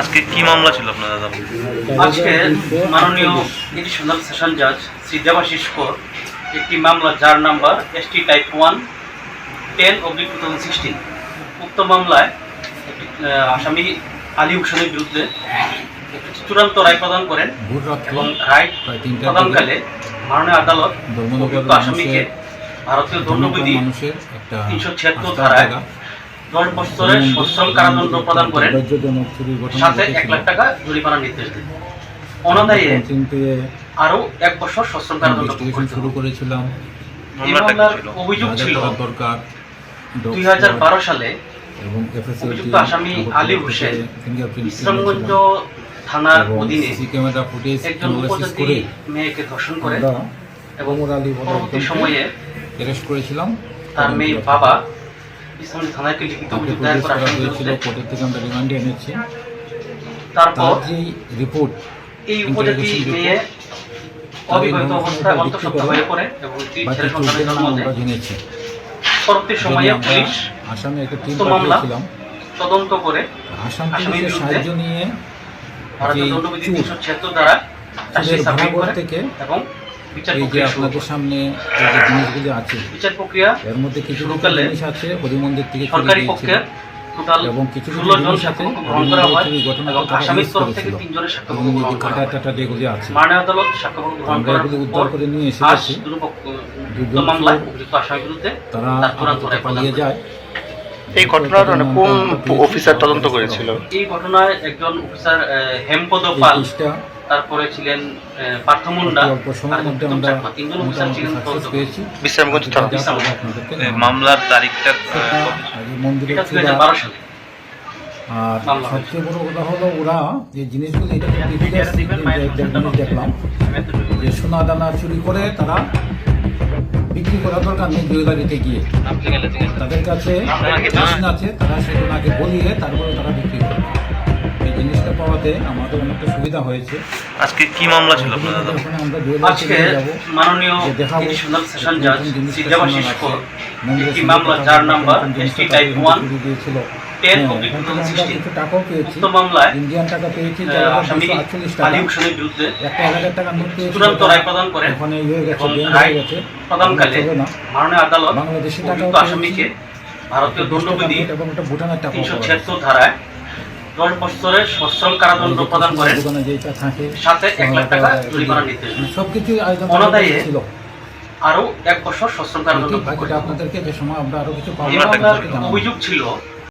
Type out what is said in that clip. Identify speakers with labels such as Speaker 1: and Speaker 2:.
Speaker 1: আজকে কি মামলা ছিল আপনার দাদা?
Speaker 2: আজকে মাননীয় এডিশনাল সেশন জাজ শ্রী দেবাশিস কর একটি মামলা যার নাম্বার ST টাইপ 1 10/2016 উক্ত মামলায় আসামি আলী হোসেনের বিরুদ্ধে চূড়ান্ত রায় প্রদান করেন এবং রায় প্রদানকালে মাননীয় আদালত উক্ত আসামিকে ভারতীয় দণ্ডবিধি 376 ধারায় 10 বছরের সশ্রম কারাদণ্ড প্রদান করেন, সাথে 1 লাখ টাকা জরিমানার নির্দেশ দেন। অনাদায়ে আরো 1 বছর সশ্রম কারাদণ্ড শুরু করেছিলাম। এই মামলার অভিযোগ ছিল 2012 সালে অভিযুক্ত আসামি আলী হোসেন ইসলামগঞ্জ থানার অধীনে একজন উপজাতি মেয়েকে ধর্ষণ করে এবং পরবর্তী সময়ে
Speaker 3: অ্যারেস্ট করেছিলাম।
Speaker 2: তার মেয়ে বাবা ইসলামগঞ্জ থানাকে লিখিত অভিযোগ দায়ের করা হয়েছিল।
Speaker 3: কোর্টের থেকে আমরা রিমান্ডে এনেছি।
Speaker 2: তারপর
Speaker 3: যে রিপোর্ট
Speaker 2: এই উপজাতি মেয়ে অবিবাহিত অবস্থায় অন্তঃসত্ত্বা হয়ে পড়ে এবং 3 ছেলে সন্তানের জন্ম দেয়। পরবর্তী সময়ে পুলিশ
Speaker 3: আসামে একটা টিম
Speaker 2: মামলা
Speaker 3: পাঠিয়েছিলাম
Speaker 2: তদন্ত করে
Speaker 3: আসাম
Speaker 2: আসামির
Speaker 3: পুলিশের
Speaker 2: বিরুদ্ধে
Speaker 3: সাহায্য নিয়ে
Speaker 2: ভারতীয় দণ্ডবিধি 376 দ্বারা চার্জশিট সাবমিট করে
Speaker 3: থেকে
Speaker 2: এবং বিচার
Speaker 3: এই যে
Speaker 2: প্রক্রিয়া শুরু
Speaker 3: আপনাদের
Speaker 2: করে।
Speaker 3: সামনে এই যে জিনিসগুলি আছে
Speaker 2: বিচার প্রক্রিয়া
Speaker 3: এর মধ্যে কিছু
Speaker 2: শুরুকালে
Speaker 3: জিনিস আছে হরিমন্দির থেকে
Speaker 2: সরকারি পক্ষের টোটাল
Speaker 3: এবং কিছু
Speaker 2: 16 জন
Speaker 3: জিনিস আছে
Speaker 2: সাক্ষ্য গ্রহণ করা হয়
Speaker 3: ঘটনা
Speaker 2: এবং আসামির তরফ থেকে 3 জনের সাক্ষ্য গ্রহণ করা হয়।
Speaker 3: ডাটা যেগুলি আছে
Speaker 2: মাননীয় আদালত সাক্ষ্য গ্রহণ
Speaker 3: আমরা
Speaker 2: করার
Speaker 3: এগুলি
Speaker 2: পর
Speaker 3: উদ্ধার করে নিয়ে
Speaker 2: আজ
Speaker 3: এসেছি।
Speaker 2: দুপক্ষ মামলায় অভিযুক্ত আসামির বিরুদ্ধে
Speaker 3: তারা
Speaker 2: তার চূড়ান্ত রায় প্রদান
Speaker 3: পালিয়ে
Speaker 2: করে।
Speaker 3: যায়।
Speaker 1: এই ঘটনার কোন অফিসার তদন্ত করেছিল?
Speaker 2: এই ঘটনায় একজন অফিসার হেমপদ পাল,
Speaker 3: কেসটা
Speaker 2: তারপরে ছিলেন পার্থ মুন্ডা,
Speaker 3: অল্প সময়ের মধ্যে
Speaker 2: উত্তম
Speaker 3: আমরা
Speaker 2: চাকমা, 3 জন অফিসার ছিলেন তদন্ত করে।
Speaker 3: পেয়েছি।
Speaker 1: বিশ্রামগঞ্জ থানা।
Speaker 3: আপনাদেরকে
Speaker 1: মামলার তারিখটা
Speaker 3: মন্দিরে
Speaker 2: এটা
Speaker 3: ছিল।
Speaker 2: 2012 সালে।
Speaker 3: আর
Speaker 2: মামলা
Speaker 3: সবচেয়ে বড় কথা হলো ওরা যে জিনিসগুলো এটা দেখলাম যে সোনা দানা চুরি করে তারা বিক্রি করার দরকার নেই জুয়েলারিতে গিয়ে তাদের কাছে মেশিন আছে, তারা সেগুলোকে বলিয়ে তারপরে তারা বিক্রি করে। এই জিনিসটা পাওয়াতে আমাদের অনেকটা সুবিধা হয়েছে।
Speaker 1: আজকে কি মামলা ছিল আপনার দাদা?
Speaker 3: আমরা জুয়েলারি
Speaker 2: আজকে মাননীয় এডিশনাল সেশন জাজ শ্রী দেবাশিস কর একটি মামলা যার নাম্বার ST টাইপ 1
Speaker 3: দিয়েছিল
Speaker 2: 10/2016
Speaker 3: কিছু টাকাও পেয়েছি,
Speaker 2: উক্ত মামলায়
Speaker 3: ইন্ডিয়ান টাকা পেয়েছি
Speaker 2: আসামি
Speaker 3: 248
Speaker 2: আলী
Speaker 3: টাকা,
Speaker 2: হোসেনের বিরুদ্ধে
Speaker 3: একটা 1000 টাকা নোট পেয়েছি।
Speaker 2: চূড়ান্ত রায় প্রদান করেন
Speaker 3: ওখানে হয়ে গেছে,
Speaker 2: এবং
Speaker 3: বেঞ্চ
Speaker 2: রায়
Speaker 3: হয়ে গেছে।
Speaker 2: প্রদানকালে
Speaker 3: হবে না।
Speaker 2: মাননীয় আদালত
Speaker 3: বাংলাদেশি টাকাও
Speaker 2: অভিযুক্ত আসামিকে ভারতীয় দণ্ডবিধি
Speaker 3: এবং একটা ভুটানের টাকা
Speaker 2: 376 ধারায় 10 বছরের সশ্রম কারাদণ্ড প্রদান করেন,
Speaker 3: দোকানে যেটা থাকে
Speaker 2: সাথে 1 লাখ টাকা জরিমানার নির্দেশ দেন।
Speaker 3: সবকিছু আয়োজন
Speaker 2: অনাদায়ে
Speaker 3: ছিল।
Speaker 2: আরো 1 বছর সশ্রম কারাদণ্ড ভোগ
Speaker 3: বাকিটা
Speaker 2: করতে হবে।
Speaker 3: আপনাদেরকে যে সময় আমরা আরো কিছু পাবো
Speaker 2: এই মামলার
Speaker 3: আপনাদেরকে জানাবো।
Speaker 2: অভিযোগ ছিল